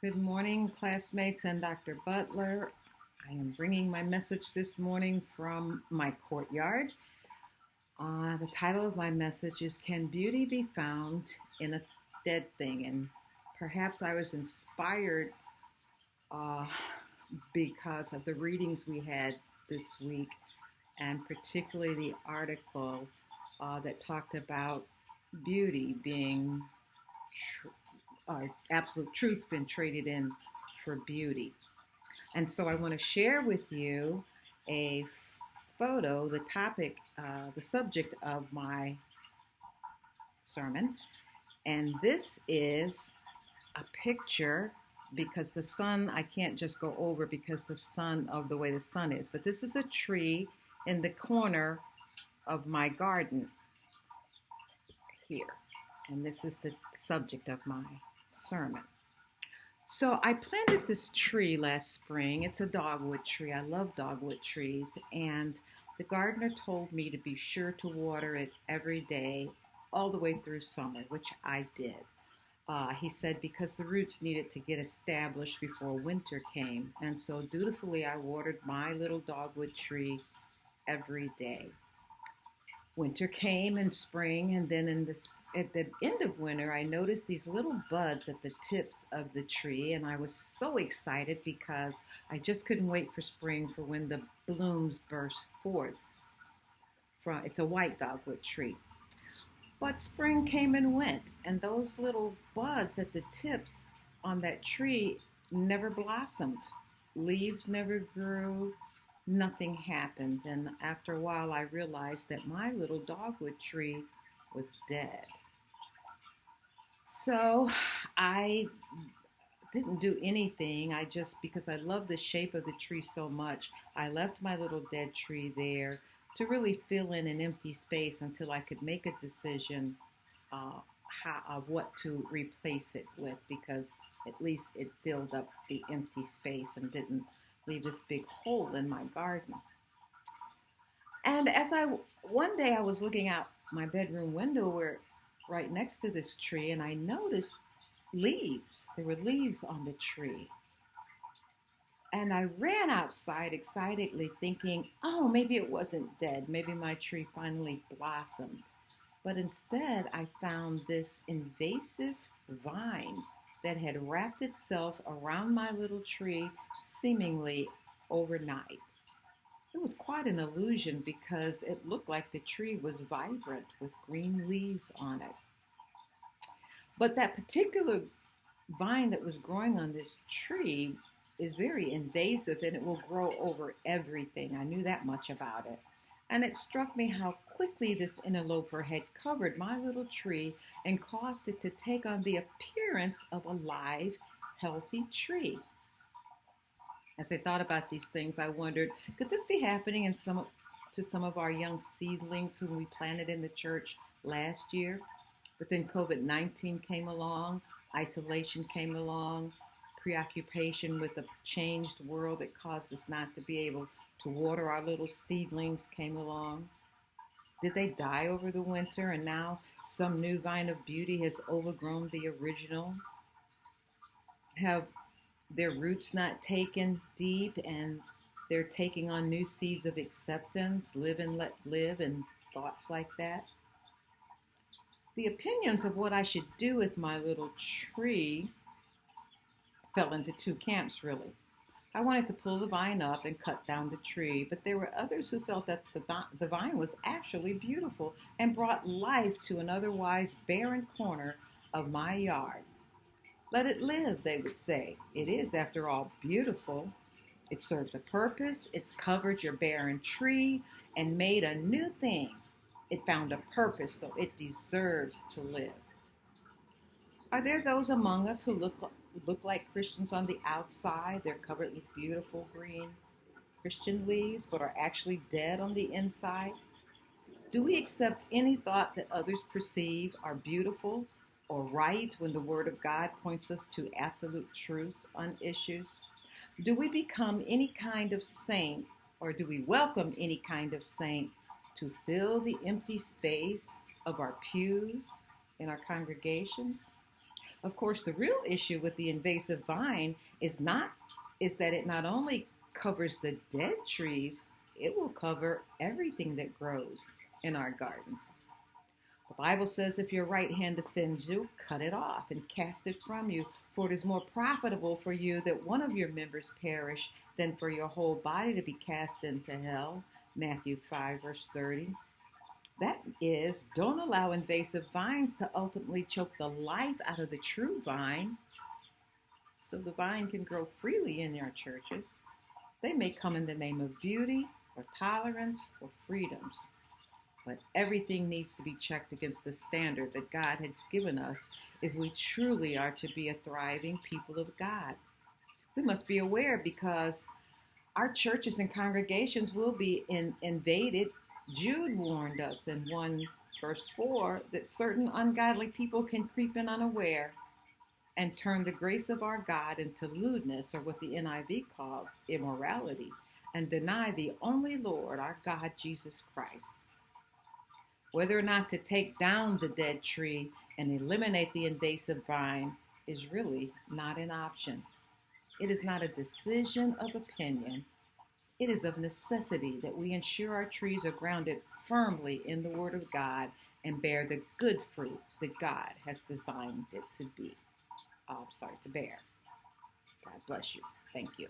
Good morning, classmates and Dr. Butler. I am bringing my message this morning from my courtyard. The title of my message is Can Beauty Be Found in a Dead Thing? And perhaps I was inspired uh, because of the readings we had this week, and particularly the article that talked about beauty being absolute truth's been traded in for beauty. And so I want to share with you a photo, the topic, the subject of my sermon. And this is a picture because the sun, I can't just go over because the sun of the way the sun is, but this is a tree in the corner of my garden here. And this is the subject of my sermon. So I planted this tree last spring. It's a dogwood tree. I love dogwood trees. And the gardener told me to be sure to water it every day all the way through summer, which I did. He said because the roots needed to get established before winter came. And so dutifully I watered my little dogwood tree every day. Winter came and spring, and then at the end of winter, I noticed these little buds at the tips of the tree, and I was so excited because I just couldn't wait for spring for when the blooms burst forth. It's a white dogwood tree. But spring came and went, and those little buds at the tips on that tree never blossomed. Leaves never grew, nothing happened. And after a while, I realized that my little dogwood tree was dead. So I didn't do anything. Because I love the shape of the tree so much, I left my little dead tree there to really fill in an empty space until I could make a decision of what to replace it with, because at least it filled up the empty space and didn't leave this big hole in my garden. And one day I was looking out my bedroom window right next to this tree, and I noticed leaves. There were leaves on the tree. And I ran outside excitedly thinking, oh, maybe it wasn't dead. Maybe my tree finally blossomed. But instead, I found this invasive vine that had wrapped itself around my little tree seemingly overnight. It was quite an illusion because it looked like the tree was vibrant with green leaves on it. But that particular vine that was growing on this tree is very invasive, and it will grow over everything. I knew that much about it. And it struck me how quickly this interloper had covered my little tree and caused it to take on the appearance of a live, healthy tree. As I thought about these things, I wondered, could this be happening to some of our young seedlings whom we planted in the church last year? But then COVID-19 came along, isolation came along, preoccupation with a changed world that caused us not to be able to water our little seedlings came along. Did they die over the winter and now some new vine of beauty has overgrown the original? Have their roots not taken deep and they're taking on new seeds of acceptance, live and let live, and thoughts like that? The opinions of what I should do with my little tree fell into two camps, really. I wanted to pull the vine up and cut down the tree, but there were others who felt that the vine was actually beautiful and brought life to an otherwise barren corner of my yard. Let it live, they would say. It is, after all, beautiful. It serves a purpose. It's covered your barren tree and made a new thing. It found a purpose, so it deserves to live. Are there those among us who look like Christians on the outside? They're covered with beautiful green Christian leaves, but are actually dead on the inside? Do we accept any thought that others perceive are beautiful or right when the Word of God points us to absolute truths on issues? Do we become any kind of saint, or do we welcome any kind of saint to fill the empty space of our pews in our congregations? Of course, the real issue with the invasive vine is that it not only covers the dead trees, it will cover everything that grows in our gardens. The Bible says if your right hand offends you, cut it off and cast it from you, for it is more profitable for you that one of your members perish than for your whole body to be cast into hell. Matthew 5, verse 30. That is, don't allow invasive vines to ultimately choke the life out of the true vine so the vine can grow freely in your churches. They may come in the name of beauty or tolerance or freedoms, but everything needs to be checked against the standard that God has given us if we truly are to be a thriving people of God. We must be aware because our churches and congregations will be invaded. Jude warned us in 1 verse 4 that certain ungodly people can creep in unaware and turn the grace of our God into lewdness, or what the NIV calls immorality, and deny the only Lord, our God, Jesus Christ. Whether or not to take down the dead tree and eliminate the invasive vine is really not an option. It is not a decision of opinion. It is of necessity that we ensure our trees are grounded firmly in the Word of God and bear the good fruit that God has designed it to be. To bear. God bless you. Thank you.